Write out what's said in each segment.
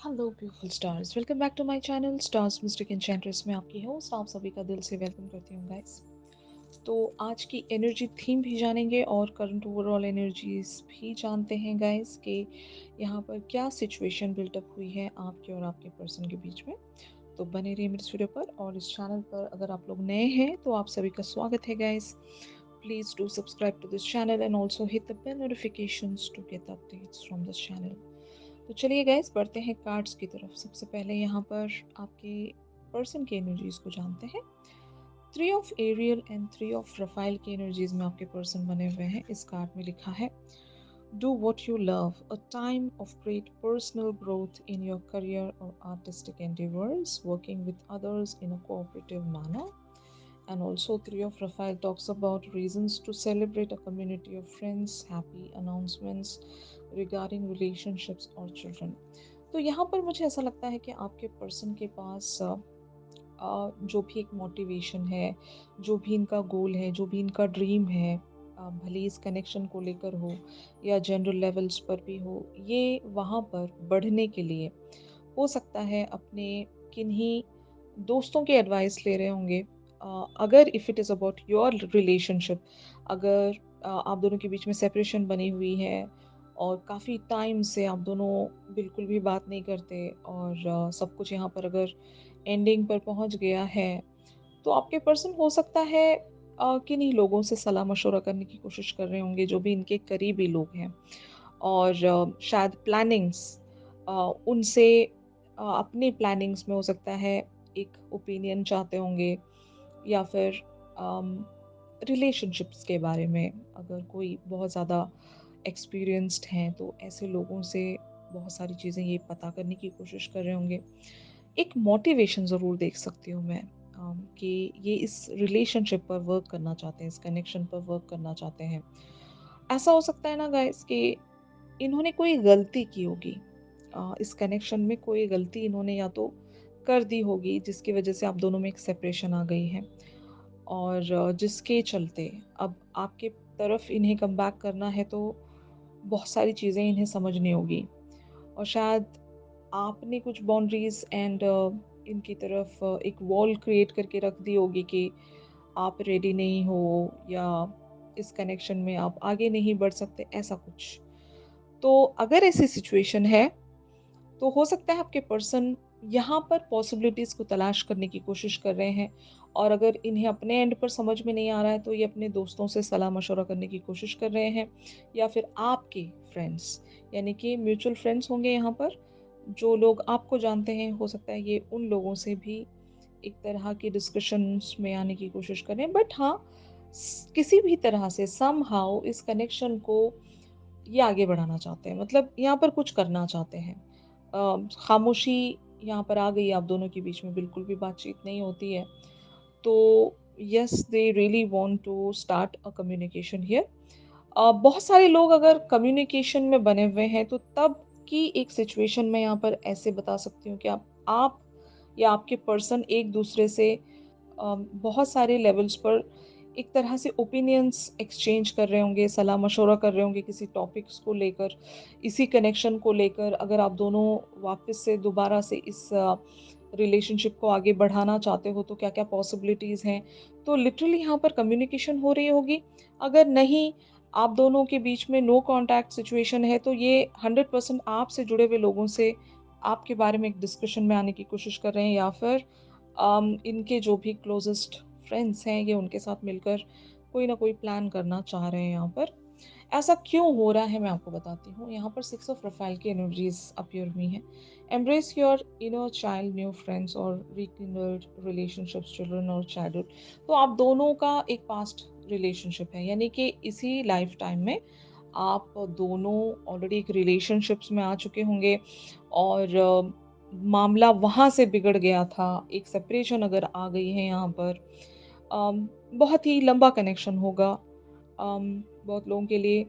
Hello beautiful stars, welcome back to my channel stars mystic enchantress में आपकी host आप सभी का दिल से वेलकम करती हूँ गाइस। तो आज की एनर्जी थीम भी जानेंगे और करंट ओवरऑल एनर्जीज भी जानते हैं गाइस कि यहाँ पर क्या सिचुएशन बिल्टअप हुई है आपके और आपके पर्सन के बीच में। तो बने रहिए मेरे इस वीडियो पर, और इस चैनल पर अगर आप लोग नए हैं तो आप सभी का स्वागत है guys. Please do subscribe to this channel and also hit the bell notifications to get updates from this channel. तो चलिए गाइस बढ़ते हैं कार्ड्स की तरफ। सबसे पहले यहाँ पर आपके पर्सन की एनर्जीज को जानते हैं। थ्री ऑफ एरियल एंड थ्री ऑफ रफाइल की एनर्जीज में आपके पर्सन बने हुए हैं। इस कार्ड में लिखा है do what you love, a time of great personal growth in your career और artistic endeavors, working with others in a cooperative manner. And also three of Raphael talks about reasons to celebrate a community of friends, happy announcements regarding relationships or children. तो यहाँ पर मुझे ऐसा लगता है कि आपके पर्सन के पास जो भी एक मोटिवेशन है, जो भी इनका गोल है, जो भी इनका ड्रीम है, भले ही इस कनेक्शन को लेकर हो या जनरल लेवल्स पर भी हो, ये वहाँ पर बढ़ने के लिए हो सकता है अपने किन्हीं दोस्तों की एडवाइस ले रहे होंगे। अगर if it is about your relationship, अगर आप दोनों के बीच में सेपरेशन बनी हुई है और काफ़ी टाइम से आप दोनों बिल्कुल भी बात नहीं करते और सब कुछ यहाँ पर अगर एंडिंग पर पहुँच गया है, तो आपके पर्सन हो सकता है किन्हीं लोगों से सलाह मशवरा करने की कोशिश कर रहे होंगे, जो भी इनके करीबी लोग हैं। और शायद प्लानिंग्स उनसे अपनी प्लानिंग्स में हो सकता है एक ओपिनियन चाहते होंगे, या फिर रिलेशनशिप्स के बारे में अगर कोई बहुत ज़्यादा एक्सपीरियंस्ड हैं तो ऐसे लोगों से बहुत सारी चीज़ें ये पता करने की कोशिश कर रहे होंगे। एक मोटिवेशन ज़रूर देख सकती हूँ मैं, कि ये इस रिलेशनशिप पर वर्क करना चाहते हैं, इस कनेक्शन पर वर्क करना चाहते हैं। ऐसा हो सकता है ना गाइस कि इन्होंने कोई गलती की होगी, इस कनेक्शन में कोई गलती इन्होंने या तो कर दी होगी जिसकी वजह से आप दोनों में एक सेपरेशन आ गई है, और जिसके चलते अब आपके तरफ इन्हें कम बैक करना है तो बहुत सारी चीज़ें इन्हें समझनी होगी। और शायद आपने कुछ बाउंड्रीज एंड इनकी तरफ एक वॉल क्रिएट करके रख दी होगी कि आप रेडी नहीं हो, या इस कनेक्शन में आप आगे नहीं बढ़ सकते, ऐसा कुछ। तो अगर ऐसी सिचुएशन है तो हो सकता है आपके पर्सन यहाँ पर पॉसिबिलिटीज़ को तलाश करने की कोशिश कर रहे हैं, और अगर इन्हें अपने एंड पर समझ में नहीं आ रहा है तो ये अपने दोस्तों से सलाह मशवरा करने की कोशिश कर रहे हैं, या फिर आपके फ्रेंड्स, यानी कि म्यूचुअल फ्रेंड्स होंगे यहाँ पर। जो लोग आपको जानते हैं हो सकता है ये उन लोगों से भी एक तरह की डिस्कशंस में आने की कोशिश करें, बट हाँ, किसी भी तरह से समहाउ इस कनेक्शन को ये आगे बढ़ाना चाहते हैं, मतलब यहाँ पर कुछ करना चाहते हैं। खामोशी यहाँ पर आ गई आप दोनों के बीच में, बिल्कुल भी बातचीत नहीं होती है। तो yes, they really want to start a communication here. बहुत सारे लोग अगर कम्युनिकेशन में बने हुए हैं तो तब की एक सिचुएशन में यहाँ पर ऐसे बता सकती हूँ कि आप या आपके पर्सन एक दूसरे से बहुत सारे लेवल्स पर एक तरह से ओपिनियंस एक्सचेंज कर रहे होंगे, सलाह मशवरा कर रहे होंगे किसी टॉपिक्स को लेकर, इसी कनेक्शन को लेकर। अगर आप दोनों वापस से दोबारा से इस रिलेशनशिप को आगे बढ़ाना चाहते हो तो क्या-क्या पॉसिबिलिटीज़ हैं। तो लिटरली यहाँ पर कम्युनिकेशन हो रही होगी। अगर नहीं, आप दोनों के बीच में नो कॉन्टैक्ट सिचुएशन है, तो ये 100% आपसे जुड़े हुए लोगों से आपके बारे में एक डिस्कशन में आने की कोशिश कर रहे हैं, या फिर इनके जो भी क्लोज़ेस्ट फ्रेंड्स हैं, ये उनके साथ मिलकर कोई ना कोई प्लान करना चाह रहे हैं यहाँ पर। ऐसा क्यों हो रहा है मैं आपको बताती हूँ। यहाँ पर 6 ऑफ प्रोफाइल की एनर्जीज़ अपीयर हुई हैं। Embrace your inner child, new friends और रिकिंडल्ड रिलेशनशिप्स, चिल्ड्रन और चाइल्डहुड। तो आप दोनों का एक पास्ट रिलेशनशिप है, यानी कि इसी लाइफ टाइम में आप दोनों ऑलरेडी एक रिलेशनशिप्स में आ चुके होंगे, और मामला वहाँ से बिगड़ गया था। एक सेपरेशन अगर आ गई है यहाँ पर, बहुत ही लंबा कनेक्शन होगा। बहुत लोगों के लिए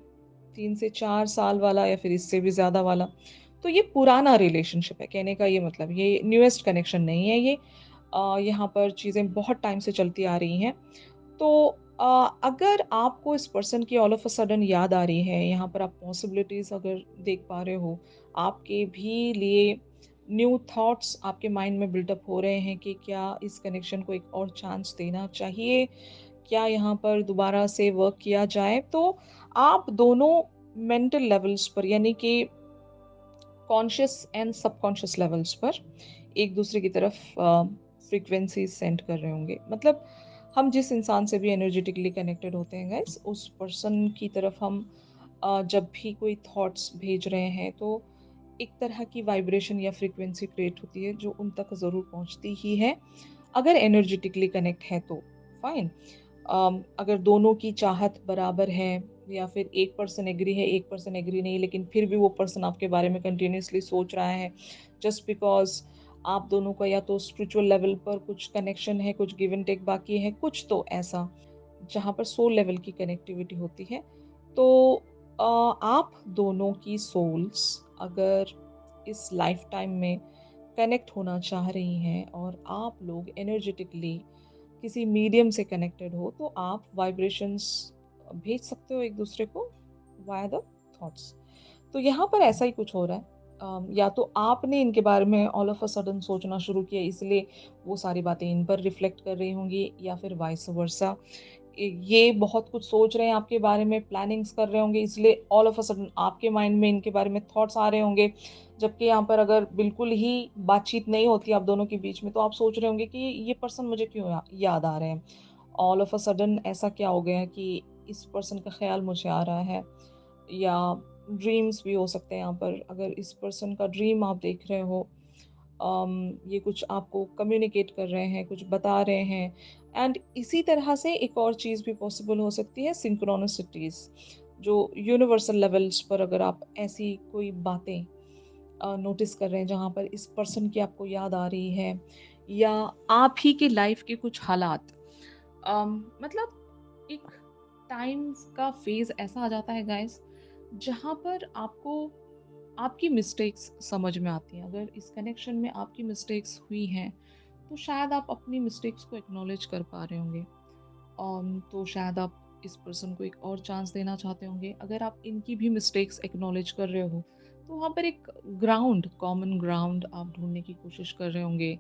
3 से 4 साल वाला, या फिर इससे भी ज़्यादा वाला। तो ये पुराना रिलेशनशिप है, कहने का ये मतलब, ये न्यूएस्ट कनेक्शन नहीं है ये। यहाँ पर चीज़ें बहुत टाइम से चलती आ रही हैं। तो अगर आपको इस पर्सन की ऑल ऑफ अ सडन याद आ रही है, यहाँ पर आप पॉसिबिलिटीज़ अगर देख पा रहे हो, आपके भी लिए न्यू थॉट्स आपके माइंड में बिल्डअप हो रहे हैं कि क्या इस कनेक्शन को एक और चांस देना चाहिए? क्या यहाँ पर दोबारा से वर्क किया जाए? तो आप दोनों मेंटल लेवल्स पर यानी कि कॉन्शियस एंड सबकॉन्शियस लेवल्स पर एक दूसरे की तरफ फ्रीक्वेंसी सेंड कर रहे होंगे। मतलब हम जिस इंसान से भी एनर्जेटिकली कनेक्टेड होते हैं गाइस, उस पर्सन की तरफ हम जब भी कोई थॉट्स भेज रहे हैं तो एक तरह की वाइब्रेशन या फ्रीक्वेंसी क्रिएट होती है जो उन तक ज़रूर पहुंचती ही है। अगर एनर्जेटिकली कनेक्ट है तो फाइन। अगर दोनों की चाहत बराबर है या फिर एक पर्सन एग्री है, एक पर्सन एग्री नहीं, लेकिन फिर भी वो पर्सन आपके बारे में कंटिन्यूअसली सोच रहा है जस्ट बिकॉज़ आप दोनों का या तो स्पिरिचुअल लेवल पर कुछ कनेक्शन है, कुछ गिव एंड टेक बाकी है, कुछ तो ऐसा जहाँ पर सोल लेवल की कनेक्टिविटी होती है। तो आप दोनों की सोल्स अगर इस लाइफ टाइम में कनेक्ट होना चाह रही हैं और आप लोग एनर्जेटिकली किसी मीडियम से कनेक्टेड हो तो आप वाइब्रेशंस भेज सकते हो एक दूसरे को वाया द थॉट्स। तो यहाँ पर ऐसा ही कुछ हो रहा है। या तो आपने इनके बारे में ऑल ऑफ अ सडन सोचना शुरू किया इसलिए वो सारी बातें इन पर रिफ्लेक्ट कर रही होंगी या फिर वाइस वर्सा। ये बहुत कुछ सोच रहे हैं आपके बारे में, प्लानिंग्स कर रहे होंगे इसलिए ऑल ऑफ अ सडन आपके माइंड में इनके बारे में थॉट्स आ रहे होंगे। जबकि यहाँ पर अगर बिल्कुल ही बातचीत नहीं होती आप दोनों के बीच में तो आप सोच रहे होंगे कि ये पर्सन मुझे क्यों याद आ रहे हैं। ऑल ऑफ अ सडन ऐसा क्या हो गया है कि इस पर्सन का ख्याल मुझे आ रहा है। या ड्रीम्स भी हो सकते हैं यहाँ पर, अगर इस पर्सन का ड्रीम आप देख रहे हो, ये कुछ आपको कम्युनिकेट कर रहे हैं, कुछ बता रहे हैं। एंड इसी तरह से एक और चीज़ भी पॉसिबल हो सकती है, सिंक्रोनिसिटीज़, जो यूनिवर्सल लेवल्स पर अगर आप ऐसी कोई बातें नोटिस कर रहे हैं जहाँ पर इस पर्सन की आपको याद आ रही है या आप ही के लाइफ के कुछ हालात। मतलब एक टाइम का फेज ऐसा आ जाता है गाइस जहाँ पर आपको आपकी मिस्टेक्स समझ में आती हैं। अगर इस कनेक्शन में आपकी मिस्टेक्स हुई हैं तो शायद आप अपनी मिस्टेक्स को एक्नॉलेज कर पा रहे होंगे। तो शायद आप इस पर्सन को एक और चांस देना चाहते होंगे। अगर आप इनकी भी मिस्टेक्स एक्नॉलेज कर रहे हो, तो वहाँ पर एक ग्राउंड, कॉमन ग्राउंड आप ढूँढने की कोशिश कर रहे होंगे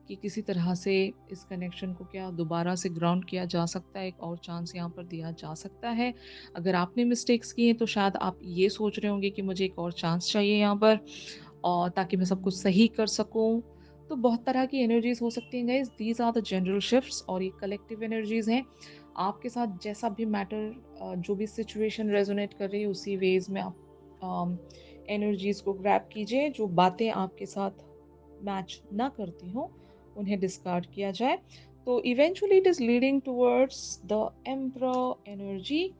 कि किसी तरह से इस कनेक्शन को क्या दोबारा से ग्राउंड किया जा सकता है, एक और चांस यहाँ पर दिया जा सकता है। अगर आपने मिस्टेक्स की हैं, तो शायद आप ये सोच रहे होंगे कि मुझे एक और चांस चाहिए यहाँ पर और ताकि मैं सब कुछ सही कर सकूँ। तो बहुत तरह की एनर्जीज़ हो सकती हैं guys, these are the general shifts और ये कलेक्टिव एनर्जीज़ हैं। आपके साथ जैसा भी मैटर जो भी सिचुएशन रेज़ोनेट कर रही है उसी वेज़ में आप एनर्जीज़ को ग्रैब कीजिए। जो बातें आपके साथ मैच ना करती हों, उन्हें डिस्कार्ड किया जाए। तो eventually it is leading towards the emperor energy,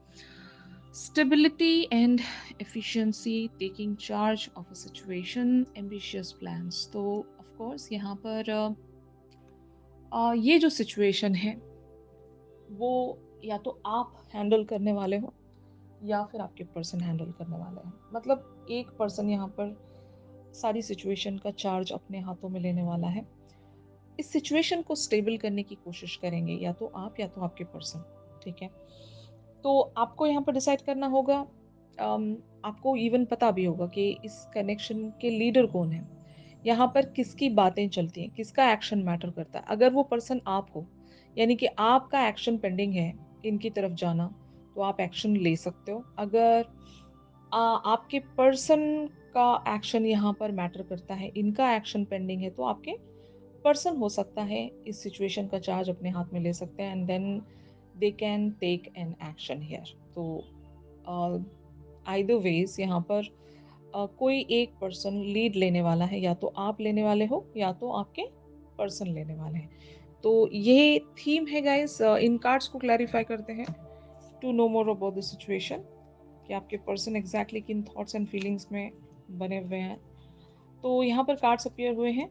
stability and efficiency, taking charge of a situation, ambitious plans। तो of course यहाँ पर ये जो सिचुएशन है वो या तो आप हैंडल करने वाले हो या फिर आपके पर्सन हैंडल करने वाले हैं। मतलब एक पर्सन यहाँ पर सारी सिचुएशन का चार्ज अपने हाथों में लेने वाला है। इस सिचुएशन को स्टेबल करने की कोशिश करेंगे या तो आप या तो आपके पर्सन। ठीक है? तो आपको यहाँ पर डिसाइड करना होगा। आपको इवन पता भी होगा कि इस कनेक्शन के लीडर कौन है। यहाँ पर किसकी बातें चलती हैं, किसका एक्शन मैटर करता है। अगर वो पर्सन आप हो, यानी कि आपका एक्शन पेंडिंग है इनकी तरफ जाना, तो आप एक्शन ले सकते हो। अगर आपके पर्सन का एक्शन यहाँ पर मैटर करता है, इनका एक्शन पेंडिंग है, तो आपके पर्सन हो सकता है इस सिचुएशन का चार्ज अपने हाथ में ले सकते हैं and then they can take an action here. तो आइदर वेज यहाँ पर कोई एक पर्सन लीड लेने वाला है, या तो आप लेने वाले हो या तो आपके पर्सन लेने वाले हैं। तो ये थीम है गाइस। इन कार्ड्स को क्लैरिफाई करते हैं to know more about the situation कि आपके पर्सन एग्जैक्टली किन थॉट्स एंड फीलिंग्स में बने हुए हैं। तो यहाँ पर कार्ड्स अपीयर हुए हैं,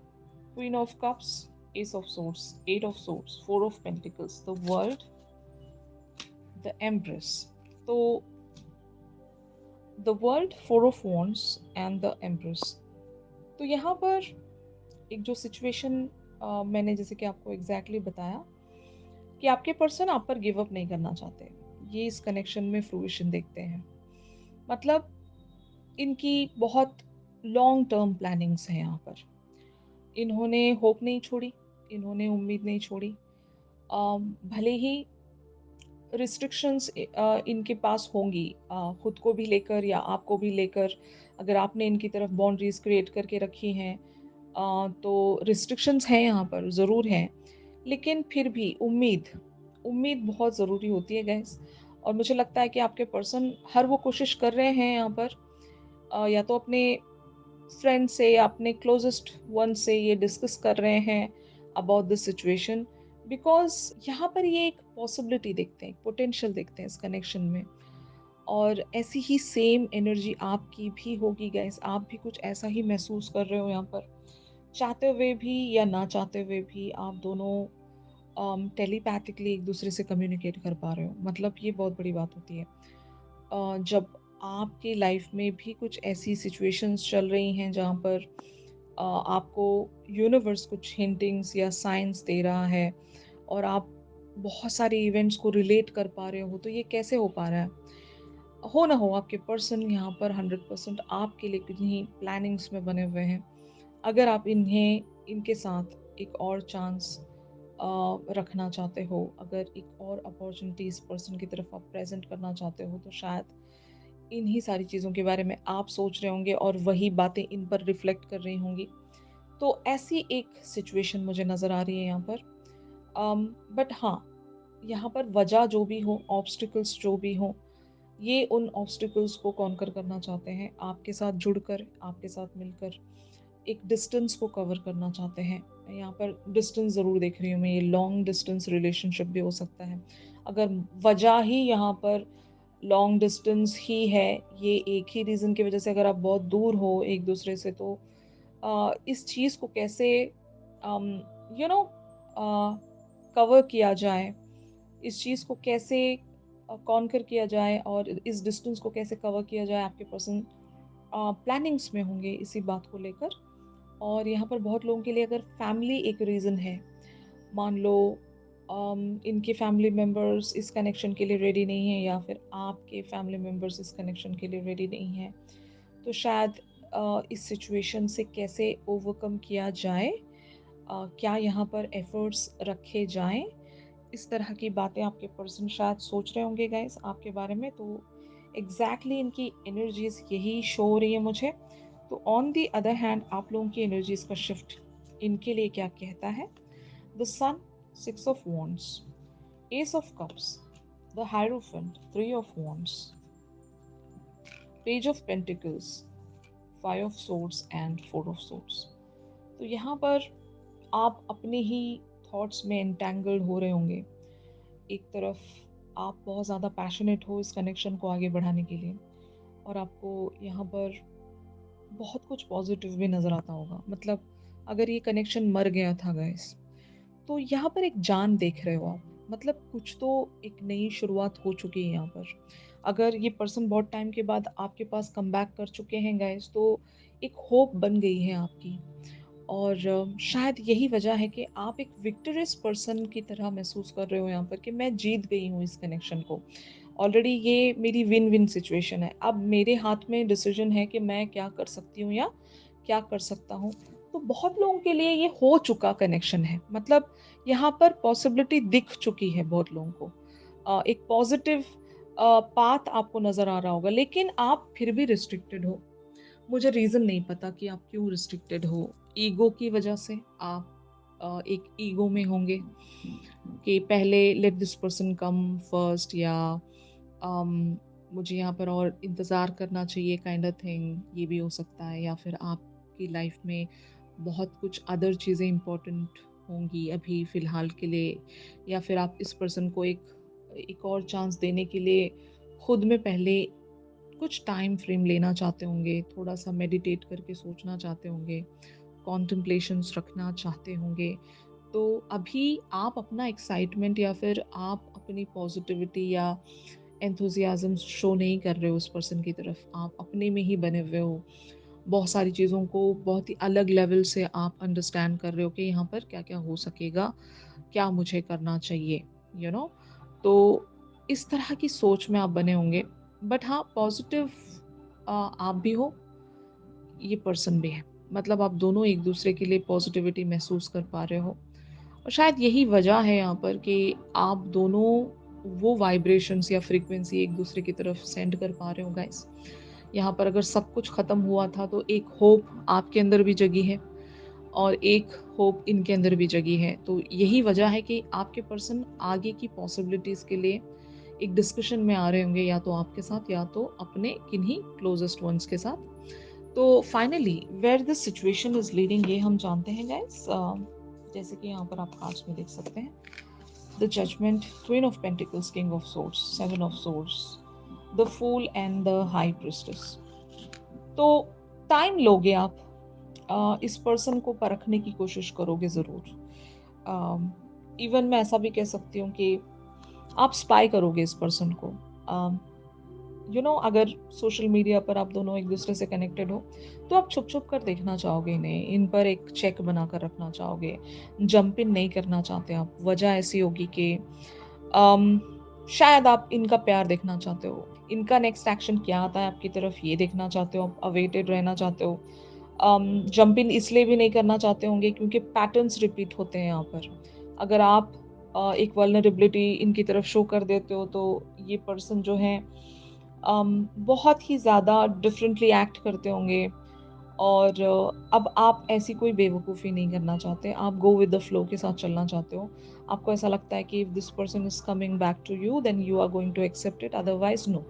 queen of cups, ace of swords, eight of swords, four of pentacles, the world, the empress. तो the world, four of wands and the empress. तो यहाँ पर एक जो सिचुएशन मैंने जैसे कि आपको एग्जैक्टली बताया कि आपके पर्सन आप पर गिव अप नहीं करना चाहते। ये इस कनेक्शन में फ्रूइशन देखते हैं। मतलब इनकी बहुत लॉन्ग टर्म प्लानिंग्स हैं यहाँ पर। इन्होंने होप नहीं छोड़ी, इन्होंने उम्मीद नहीं छोड़ी। भले ही रिस्ट्रिक्शंस इनके पास होंगी, खुद को भी लेकर या आपको भी लेकर, अगर आपने इनकी तरफ बाउंड्रीज़ क्रिएट करके रखी हैं, तो रिस्ट्रिक्शंस हैं यहाँ पर, ज़रूर हैं। लेकिन फिर भी उम्मीद, उम्मीद बहुत ज़रूरी होती है गाइज़। और मुझे लगता है कि आपके पर्सन हर वो कोशिश कर रहे हैं यहाँ पर, या तो अपने फ्रेंड से या अपने क्लोज़ेस्ट वन से ये डिस्कस कर रहे हैं अबाउट दिस सिचुएशन, बिकॉज़ यहाँ पर ये एक पॉसिबिलिटी देखते हैं, पोटेंशियल देखते हैं इस कनेक्शन में। और ऐसी ही सेम एनर्जी आपकी भी होगी गाइस, आप भी कुछ ऐसा ही महसूस कर रहे हो यहाँ पर। चाहते हुए भी या ना चाहते हुए भी आप दोनों टेलीपैथिकली एक दूसरे से कम्युनिकेट कर पा रहे हो, मतलब ये बहुत बड़ी बात होती है। जब आपकी लाइफ में भी कुछ ऐसी सिचुएशंस चल रही हैं जहाँ पर आपको यूनिवर्स कुछ हिंटिंग्स या साइंस दे रहा है और आप बहुत सारे इवेंट्स को रिलेट कर पा रहे हो, तो ये कैसे हो पा रहा है? हो ना हो, आपके पर्सन यहाँ पर 100% आपके लिए किन्हीं प्लानिंग्स में बने हुए हैं। अगर आप इनके साथ एक और चांस रखना चाहते हो, अगर एक और अपॉर्चुनिटी इस पर्सन की तरफ आप प्रेज़ेंट करना चाहते हो, तो शायद इन्हीं सारी चीज़ों के बारे में आप सोच रहे होंगे और वही बातें इन पर रिफ्लेक्ट कर रही होंगी। तो ऐसी एक सिचुएशन मुझे नज़र आ रही है यहाँ पर। बट हाँ, यहाँ पर वजह जो भी हो, ऑब्स्टिकल्स जो भी हों, ये उन ऑब्स्टिकल्स को कॉन्कर करना चाहते हैं, आपके साथ जुड़कर, आपके साथ मिलकर एक डिस्टेंस को कवर करना चाहते हैं। यहाँ पर डिस्टेंस ज़रूर देख रही हूँ मैं, ये लॉन्ग डिस्टेंस रिलेशनशिप भी हो सकता है। अगर वजह ही यहाँ पर लॉन्ग डिस्टेंस ही है, ये एक ही रीज़न की वजह से अगर आप बहुत दूर हो एक-दूसरे से, तो इस चीज़ को कैसे अम, यू नो कवर किया जाए, इस चीज़ को कैसे कॉन्कर किया जाए और इस डिस्टेंस को कैसे कवर किया जाए, आपके पर्सन प्लानिंग्स में होंगे इसी बात को लेकर। और यहाँ पर बहुत लोगों के लिए अगर फैमिली एक रीज़न है, मान लो इनके फैमिली मेंबर्स इस कनेक्शन के लिए रेडी नहीं है या फिर आपके फैमिली मेंबर्स इस कनेक्शन के लिए रेडी नहीं हैं, तो शायद इस सिचुएशन से कैसे ओवरकम किया जाए, क्या यहाँ पर एफर्ट्स रखे जाएँ, इस तरह की बातें आपके पर्सन शायद सोच रहे होंगे गाइस आपके बारे में। तो एग्जैक्टली इनकी एनर्जीज यही शो हो रही है मुझे। तो ऑन दी अदर हैंड आप लोगों की एनर्जीज का शिफ्ट इनके लिए क्या कहता है? The sun, 6 of Wands, Ace of Cups, the Hierophant, 3 of Wands, Page of Pentacles, 5 of Swords and 4 of Swords। तो यहाँ पर आप अपने ही थॉट्स में एंटेंगल्ड हो रहे होंगे। एक तरफ आप बहुत ज़्यादा पैशनेट हो इस कनेक्शन को आगे बढ़ाने के लिए, और आपको यहाँ पर बहुत कुछ पॉजिटिव भी नज़र आता होगा। मतलब अगर ये कनेक्शन मर गया था गाइस, तो यहाँ पर एक जान देख रहे हो आप। मतलब कुछ तो एक नई शुरुआत हो चुकी है यहाँ पर। अगर ये पर्सन बहुत टाइम के बाद आपके पास कमबैक कर चुके हैं गाइस, तो एक होप बन गई है आपकी। और शायद यही वजह है कि आप एक विक्टोरियस पर्सन की तरह महसूस कर रहे हो यहाँ पर कि मैं जीत गई हूँ इस कनेक्शन को। ऑलरेडी ये मेरी विन विन सिचुएशन है। अब मेरे हाथ में डिसीजन है कि मैं क्या कर सकती हूँ या क्या कर सकता हूँ। तो बहुत लोगों के लिए ये हो चुका कनेक्शन है। मतलब यहाँ पर पॉसिबिलिटी दिख चुकी है बहुत लोगों को। एक पॉजिटिव पाथ आपको नज़र आ रहा होगा, लेकिन आप फिर भी रिस्ट्रिक्टेड हो। मुझे रीज़न नहीं पता कि आप क्यों रिस्ट्रिक्टेड हो। ईगो की वजह से आप एक ईगो में होंगे कि पहले let this person come first, या मुझे यहाँ पर और इंतज़ार करना चाहिए काइंड ऑफ थिंग, ये भी हो सकता है। या फिर आपकी लाइफ में बहुत कुछ अदर चीज़ें इम्पोर्टेंट होंगी अभी फ़िलहाल के लिए, या फिर आप इस पर्सन को एक और चांस देने के लिए खुद में पहले कुछ टाइम फ्रेम लेना चाहते होंगे, थोड़ा-सा मेडिटेट करके सोचना चाहते होंगे, कॉन्टेम्पलेशंस रखना चाहते होंगे। तो अभी आप अपना एक्साइटमेंट या फिर आप अपनी पॉज़िटिविटी या एंथुसियाज़्म शो नहीं कर रहे हो उस पर्सन की तरफ, आप अपने में ही बने हुए हो। बहुत सारी चीज़ों को बहुत ही अलग लेवल से आप अंडरस्टैंड कर रहे हो कि यहाँ पर क्या-क्या हो सकेगा, क्या मुझे करना चाहिए, यू नो? तो इस तरह की सोच में आप बने होंगे। बट हाँ, पॉज़िटिव आप भी हो, ये पर्सन भी है। मतलब आप दोनों एक दूसरे के लिए पॉजिटिविटी महसूस कर पा रहे हो। और शायद यही वजह है यहाँ पर कि आप दोनों वो वाइब्रेशंस या फ्रीक्वेंसी एक दूसरे की तरफ सेंड कर पा रहे हो गाइस। यहाँ पर अगर सब कुछ खत्म हुआ था तो एक होप आपके अंदर भी जगी है और एक होप इनके अंदर भी जगी है। तो यही वजह है कि आपके पर्सन आगे की पॉसिबिलिटीज के लिए एक डिस्कशन में आ रहे होंगे, या तो आपके साथ या तो अपने किन्हीं क्लोजेस्ट वंस के साथ। तो finally where this situation is leading ये हम जानते हैं गाइस। जैसे कि यहाँ पर आप कार्ड्स में देख सकते हैं, the judgement, queen of pentacles, king of swords, seven of swords, the fool and the high priestess. तो टाइम लोगे आप, इस पर्सन को परखने की कोशिश करोगे ज़रूर। इवन मैं ऐसा भी कह सकती हूँ कि आप स्पाई करोगे इस पर्सन को। अगर सोशल मीडिया पर आप दोनों एक दूसरे से कनेक्टेड हो तो आप छुप छुप कर देखना चाहोगे इन्हें, इन पर एक चेक बनाकर रखना चाहोगे, जंप इन नहीं करना चाहते आप। वजह ऐसी होगी कि अम, शायद आप इनका प्यार देखना चाहते हो, इनका नेक्स्ट एक्शन क्या आता है आपकी तरफ ये देखना चाहते हो, आप अवेटेड रहना चाहते हो। जंप इन इसलिए भी नहीं करना चाहते होंगे क्योंकि पैटर्न्स रिपीट होते हैं यहाँ पर। अगर आप एक वल्नरेबिलिटी इनकी तरफ शो कर देते हो तो ये पर्सन जो है बहुत ही ज़्यादा डिफरेंटली एक्ट करते होंगे। और अब आप ऐसी कोई बेवकूफ़ी नहीं करना चाहते, आप गो विद द फ्लो के साथ चलना चाहते हो। आपको ऐसा लगता है कि if this person is coming back to you then you are going to accept it, otherwise no.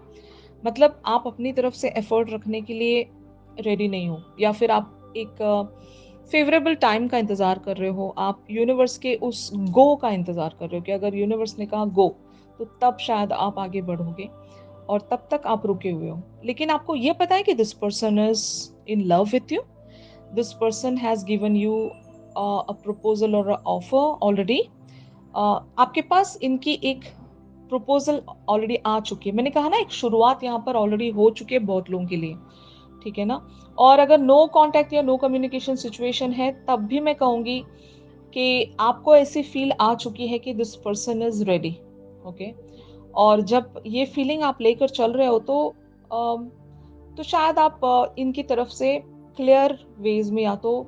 मतलब आप अपनी तरफ से एफर्ट रखने के लिए रेडी नहीं हो, या फिर आप एक फेवरेबल टाइम का इंतज़ार कर रहे हो, आप यूनिवर्स के उस गो का इंतज़ार कर रहे हो कि अगर यूनिवर्स ने कहा गो तो तब शायद आप आगे बढ़ोगे, और तब तक आप रुके हुए हो। लेकिन आपको ये पता है कि this person is in love with you, this person has given you a proposal और ऑफर ऑलरेडी। आपके पास इनकी एक प्रपोजल ऑलरेडी आ चुकी है। मैंने कहा ना, एक शुरुआत यहाँ पर ऑलरेडी हो चुकी है बहुत लोगों के लिए, ठीक है ना। और अगर नो कांटेक्ट या नो कम्युनिकेशन सिचुएशन है तब भी मैं कहूंगी कि आपको ऐसी फील आ चुकी है कि this person is ready. Okay. और जब ये फीलिंग आप लेकर चल रहे हो तो शायद आप इनकी तरफ से क्लियर वेज में या तो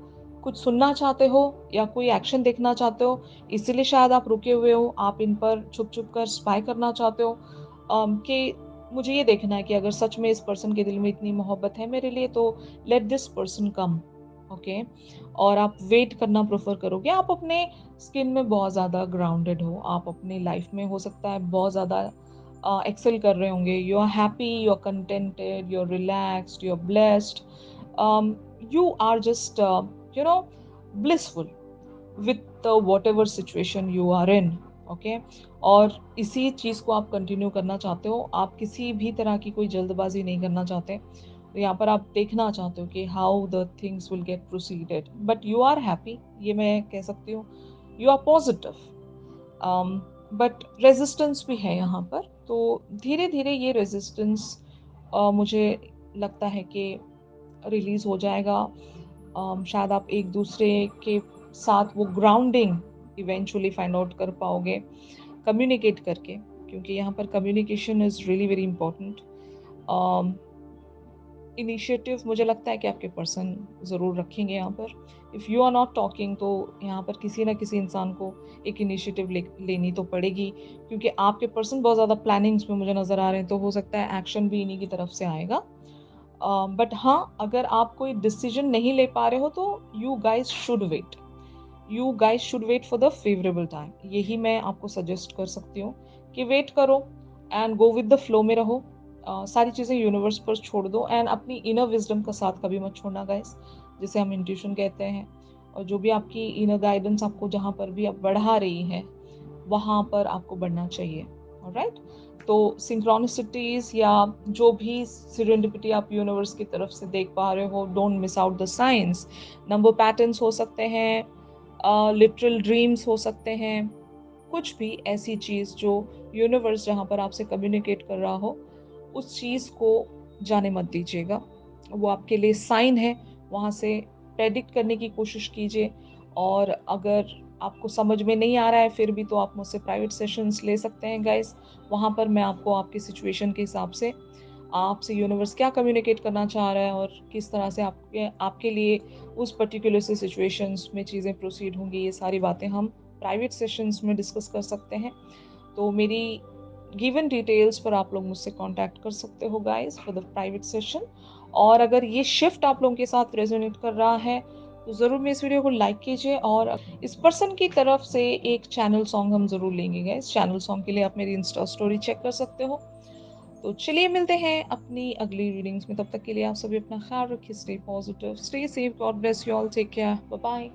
कुछ सुनना चाहते हो या कोई एक्शन देखना चाहते हो, इसीलिए शायद आप रुके हुए हो। आप इन पर छुप छुप कर स्पाई करना चाहते हो कि मुझे ये देखना है कि अगर सच में इस पर्सन के दिल में इतनी मोहब्बत है मेरे लिए तो let this person come. Okay. और आप वेट करना प्रेफर करोगे। आप अपने स्किन में बहुत ज़्यादा ग्राउंडेड हो, आप अपनी लाइफ में हो सकता है बहुत ज़्यादा एक्सेल कर रहे होंगे। You are happy, you are contented, you are relaxed, you are blessed, you are just blissful with whatever situation you are in. Okay. और इसी चीज़ को आप कंटिन्यू करना चाहते हो, आप किसी भी तरह की कोई जल्दबाजी नहीं करना चाहते। तो यहाँ पर आप देखना चाहते हो कि how the things will get proceeded, but you are happy, ये मैं कह सकती हूँ। You are positive, but resistance भी है यहाँ पर। तो धीरे धीरे ये रेजिस्टेंस मुझे लगता है कि रिलीज हो जाएगा। शायद आप एक दूसरे के साथ वो ग्राउंडिंग इवेंचुअली फाइंड आउट कर पाओगे कम्युनिकेट करके, क्योंकि यहाँ पर communication is really very important. Initiative मुझे लगता है कि आपके पर्सन ज़रूर रखेंगे यहाँ पर। If you are not talking तो यहाँ पर किसी ना किसी इंसान को एक इनिशिएटिव लेनी तो पड़ेगी, क्योंकि आपके पर्सन बहुत ज़्यादा प्लानिंग्स में मुझे नज़र आ रहे हैं। तो हो सकता है एक्शन भी इन्हीं की तरफ से आएगा। बट हाँ, अगर आप कोई डिसीजन नहीं ले पा रहे हो तो you guys should wait, you guys should wait for the favourable time. यही मैं आपको सजेस्ट कर सकती हूँ कि वेट करो and go with the flow में रहो। सारी चीज़ें यूनिवर्स पर छोड़ दो एंड अपनी इनर विजडम का साथ कभी मत छोड़ना गाइस, जिसे हम इंट्यूशन कहते हैं। और जो भी आपकी इनर गाइडेंस आपको जहाँ पर भी आप बढ़ा रही है वहाँ पर आपको बढ़ना चाहिए। ऑलराइट। तो सिंक्रोनिसिटीज या जो भी सिरेंडिपिटी आप यूनिवर्स की तरफ से देख पा रहे हो, don't miss out the science. Number patterns हो सकते हैं, लिटरल ड्रीम्स हो सकते हैं, कुछ भी ऐसी चीज़ जो यूनिवर्स जहाँ पर आपसे कम्युनिकेट कर रहा हो उस चीज़ को जाने मत दीजिएगा। वो आपके लिए साइन है, वहाँ से प्रेडिक्ट करने की कोशिश कीजिए। और अगर आपको समझ में नहीं आ रहा है फिर भी तो आप मुझसे प्राइवेट सेशंस ले सकते हैं गाइस। वहाँ पर मैं आपको आपकी सिचुएशन के हिसाब से आपसे यूनिवर्स क्या कम्युनिकेट करना चाह रहा है और किस तरह से आपके आपके लिए उस पर्टिकुलर से सिचुएशंस में चीज़ें प्रोसीड होंगी, ये सारी बातें हम प्राइवेट सेशंस में डिस्कस कर सकते हैं। तो मेरी गिवन डिटेल्स पर आप लोग मुझसे कॉन्टैक्ट कर सकते हो guys for the private session. और अगर ये शिफ्ट आप लोगों के साथ रेजोनेट कर रहा है, तो ज़रूर मेरे इस वीडियो को लाइक कीजिए और इस पर्सन की तरफ से एक चैनल सॉन्ग हम ज़रूर लेंगे गाइस। चैनल सॉन्ग के लिए आप मेरी इंस्टा स्टोरी चेक कर सकते हो। तो चलिए मिलते हैं अपनी अगली रीडिंग्स में, तब तक के लिए आप सभी अपना ख्याल रखिए, stay positive, stay safe, God bless you all, take care, bye bye.